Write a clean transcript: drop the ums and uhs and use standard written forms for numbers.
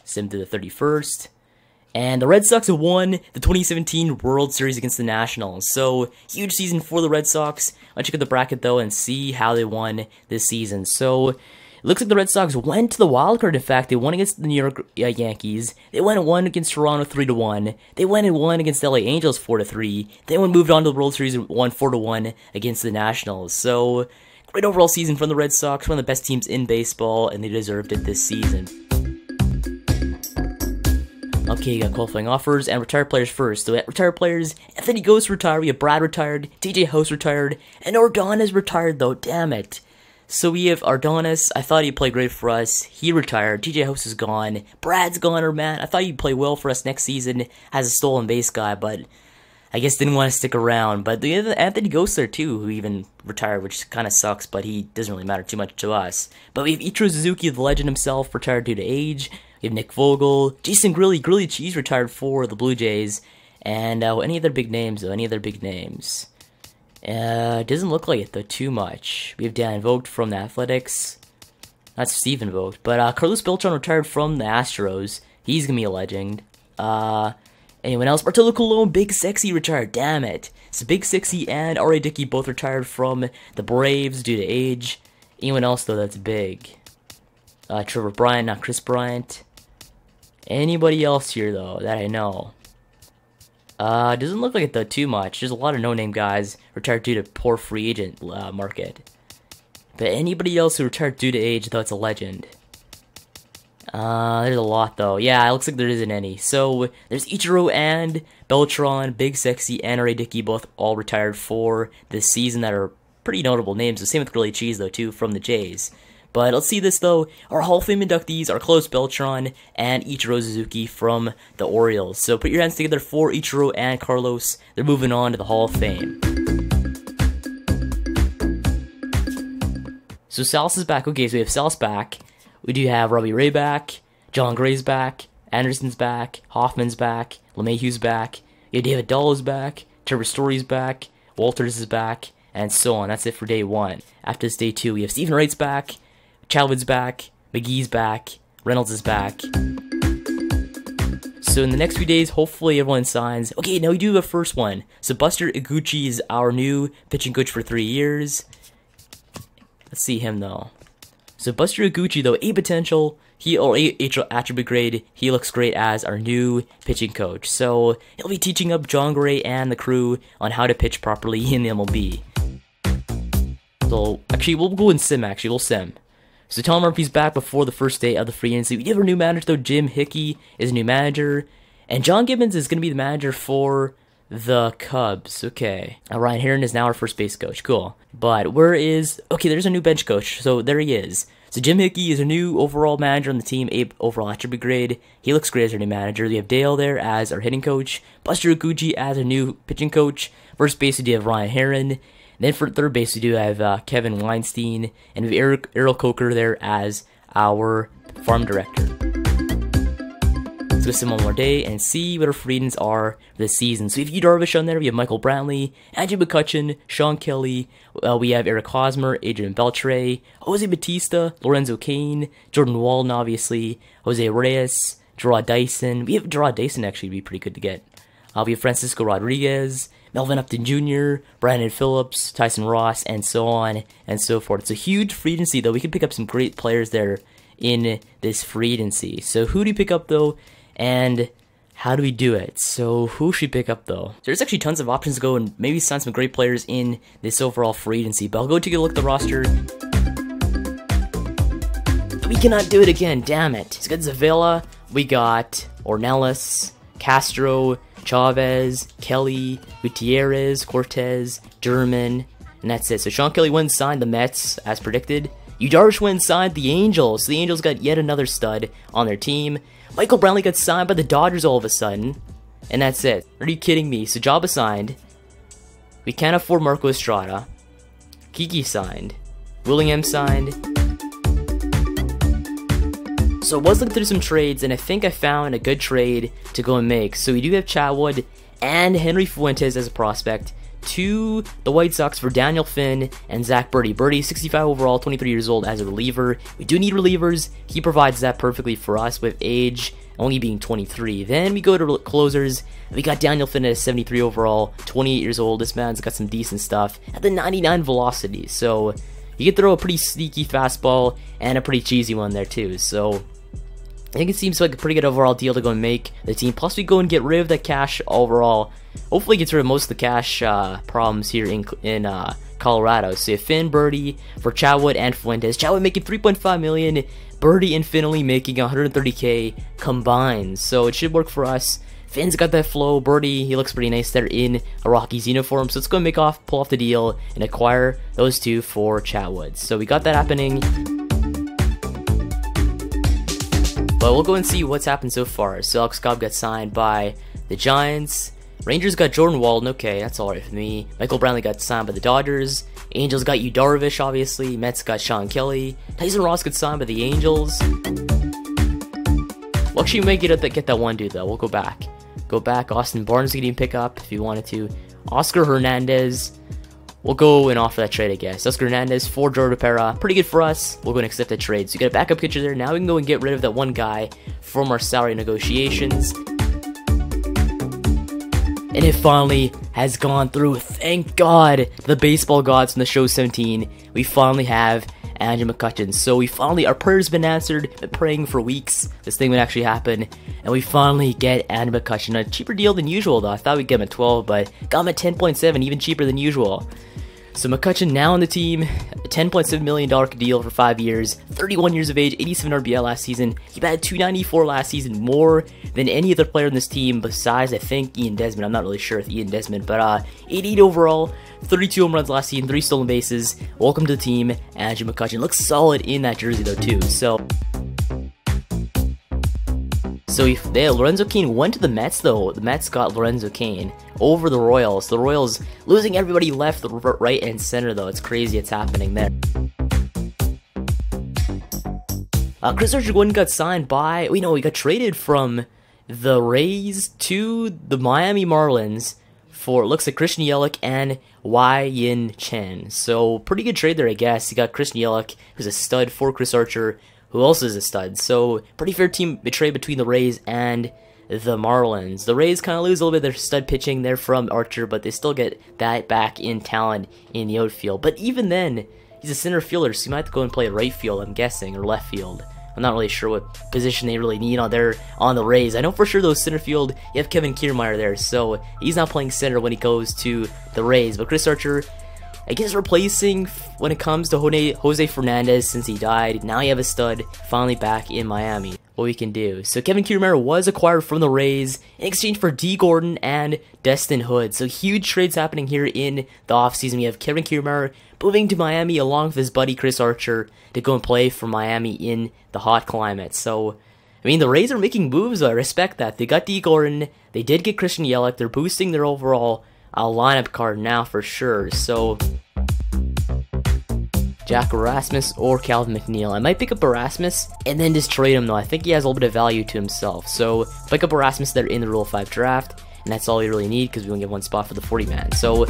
sim to the 31st. And the Red Sox have won the 2017 World Series against the Nationals. So, huge season for the Red Sox. Let's check out the bracket, though, and see how they won this season. So, it looks like the Red Sox went to the wild card. In fact, they won against the New York Yankees. They went and won against Toronto 3-1. They went and won against the LA Angels 4-3. They moved on to the World Series and won 4-1 against the Nationals. So, great overall season from the Red Sox. One of the best teams in baseball, and they deserved it this season. Okay, you got qualifying offers and retired players first. So, at retired players, Anthony Ghost retired, we have Brad retired, TJ House retired, and Ordonez retired though, damn it. So we have Ordonez, I thought he'd play great for us, he retired, TJ House is gone, Brad's gone, or man, I thought he'd play well for us next season as a stolen base guy, but I guess didn't want to stick around. But the Anthony Ghost there too, who even retired, which kind of sucks, but he doesn't really matter too much to us. But we have Ichiro Suzuki, the legend himself, retired due to age. We have Nick Vogel, Jason Grilly Cheese retired for the Blue Jays, and any other big names though? Any other big names? Doesn't look like it though too much. We have Dan Vogt from the Athletics, not Steven Vogt, but Carlos Beltran retired from the Astros. He's gonna be a legend. Anyone else? Bartolo Colon, Big Sexy retired. Damn it! So Big Sexy and R.A. Dickey both retired from the Braves due to age. Anyone else though that's big? Trevor Bryant, not Chris Bryant. Anybody else here, though, that I know? Doesn't look like it, though, too much. There's a lot of no-name guys retired due to poor free agent market. But anybody else who retired due to age, though, it's a legend. There's a lot, though. Yeah, it looks like there isn't any. So, there's Ichiro and Beltran, Big Sexy, and R.A. Dickey both all retired for this season that are pretty notable names. The same with Grilly Cheese, though, too, from the Jays. But let's see this, though. Our Hall of Fame inductees are Carlos Beltran and Ichiro Suzuki from the Orioles. So put your hands together for Ichiro and Carlos. They're moving on to the Hall of Fame. So Salas is back. Okay, so we have Salas back. We do have Robbie Ray back. John Gray's back. Anderson's back. Hoffman's back. LeMahieu's back. We have David Dahl's back. Trevor Story's back. Walters is back. And so on. That's it for day one. After this, day two, we have Stephen Wright's back. Chalwood's back, McGee's back, Reynolds is back. So in the next few days, hopefully everyone signs. Okay, now we do have a first one. So Buster Iguchi is our new pitching coach for 3 years. Let's see him though. So Buster Iguchi though, A potential, A attribute grade, he looks great as our new pitching coach. So he'll be teaching up John Gray and the crew on how to pitch properly in the MLB. So actually, we'll go in sim we'll sim. So Tom Murphy's back before the first day of the free agency. We do have our new manager though. Jim Hickey is a new manager. And John Gibbons is going to be the manager for the Cubs. Okay. Ryan Herron is now our first base coach. Cool. But where is... Okay, there's a new bench coach. So there he is. So Jim Hickey is a new overall manager on the team. A overall attribute grade. He looks great as our new manager. We have Dale there as our hitting coach. Buster Iguchi as our new pitching coach. First base we do have Ryan Herron. Then for third base, we do have Kevin Weinstein, and we have Errol Coker there as our farm director. Let's go sim one more day and see what our free agents are this season. So we have Yu Darvish on there, we have Michael Brantley, Andrew McCutcheon, Sean Kelly, we have Eric Hosmer, Adrian Beltre, Jose Batista, Lorenzo Cain, Jordan Walden, obviously, Jose Reyes, Gerard Dyson. We have Gerard Dyson actually be pretty good to get. We have Francisco Rodriguez, Melvin Upton Jr., Brandon Phillips, Tyson Ross, and so on and so forth. It's a huge free agency, though. We could pick up some great players there in this free agency. So who do you pick up, though, and how do we do it? So who should we pick up, though? There's actually tons of options to go and maybe sign some great players in this overall free agency. But I'll go take a look at the roster. We cannot do it again, damn it. It's got Zavala, we got Ornelas, Castro, Chavez, Kelly, Gutierrez, Cortez, German, and that's it. So Sean Kelly went and signed the Mets, as predicted. Yu Darvish went and signed the Angels. So the Angels got yet another stud on their team. Michael Brantley got signed by the Dodgers all of a sudden. And that's it. Are you kidding me? So Jabba signed. We can't afford Marco Estrada. Kiki signed. Willingham signed. So I was looking through some trades, and I think I found a good trade to go and make. So we do have Chatwood and Henry Fuentes as a prospect. to the White Sox for Daniel Finn and Zach Birdie. Birdie, 65 overall, 23 years old as a reliever. We do need relievers. He provides that perfectly for us with age only being 23. Then we go to closers. We got Daniel Finn at 73 overall, 28 years old. This man's got some decent stuff at the 99 velocity. So he can throw a pretty sneaky fastball and a pretty cheesy one there too. So I think it seems like a pretty good overall deal to go and make the team. Plus, we go and get rid of that cash overall. Hopefully, gets rid of most of the cash problems here in Colorado. So you have Finn, Birdie for Chatwood and Fuentes. Chatwood making $3.5 million. Birdie and Finn only making $130K combined. So it should work for us. Finn's got that flow. Birdie, he looks pretty nice there in a Rockies uniform. So let's go and pull off the deal and acquire those two for Chatwood. So we got that happening. But we'll go and see what's happened so far. So Alex Cobb got signed by the Giants. Rangers got Jordan Walden. Okay, that's alright for me. Michael Brantley got signed by the Dodgers. Angels got Yu Darvish, obviously. Mets got Sean Kelly. Tyson Ross got signed by the Angels. Well, actually, we might get that one dude, though. We'll go back. Austin Barnes getting pick up if you wanted to. Oscar Hernandez. We'll go and offer that trade, I guess. Oscar Hernandez for Jordan Pera. Pretty good for us. We'll go and accept that trade. So you got a backup pitcher there. Now we can go and get rid of that one guy from our salary negotiations. And it finally has gone through. Thank God, the baseball gods from the show 17. We finally have Andrew McCutchen. So our prayers have been answered. Been praying for weeks this thing would actually happen. And we finally get Andrew McCutchen. A cheaper deal than usual, though. I thought we'd get him at 12, but got him at 10.7, even cheaper than usual. So McCutchen now on the team, a $10.7 million deal for 5 years, 31 years of age, 87 RBI last season. He batted 294 last season, more than any other player on this team besides, I think, Ian Desmond. I'm not really sure if Ian Desmond, but 88 overall, 32 home runs last season, 3 stolen bases. Welcome to the team, Andrew McCutchen. Looks solid in that jersey, though, too. So if Lorenzo Cain went to the Mets, though, the Mets got Lorenzo Cain over the Royals. The Royals losing everybody left, right, and center, though. It's crazy it's happening there. Chris Archer got signed by... We got traded from the Rays to the Miami Marlins for, looks like, Christian Yelich and Wei-Yin Chen. So pretty good trade there, I guess. You got Christian Yelich, who's a stud, for Chris Archer, who also is a stud. So pretty fair team trade between the Rays and the Marlins. The Rays kind of lose a little bit of their stud pitching there from Archer, but they still get that back in talent in the outfield. But even then, he's a center fielder, so he might have to go and play right field, I'm guessing, or left field. I'm not really sure what position they really need on the Rays. I know for sure, though, center field, you have Kevin Kiermaier there, so he's not playing center when he goes to the Rays. But Chris Archer, I guess, replacing when it comes to Jose Fernandez since he died. Now you have a stud finally back in Miami. What we can do. So Kevin Kiermaier was acquired from the Rays in exchange for D. Gordon and Destin Hood. So huge trades happening here in the offseason. We have Kevin Kiermaier moving to Miami along with his buddy Chris Archer to go and play for Miami in the hot climate. So, I mean, the Rays are making moves, though. I respect that. They got D. Gordon. They did get Christian Yelich. They're boosting their overall lineup card now for sure. So Jack Erasmus or Calvin McNeil. I might pick up Erasmus and then just trade him, though. I think he has a little bit of value to himself. So pick up Erasmus there in the Rule 5 draft, and that's all you really need because we only get one spot for the 40-man. So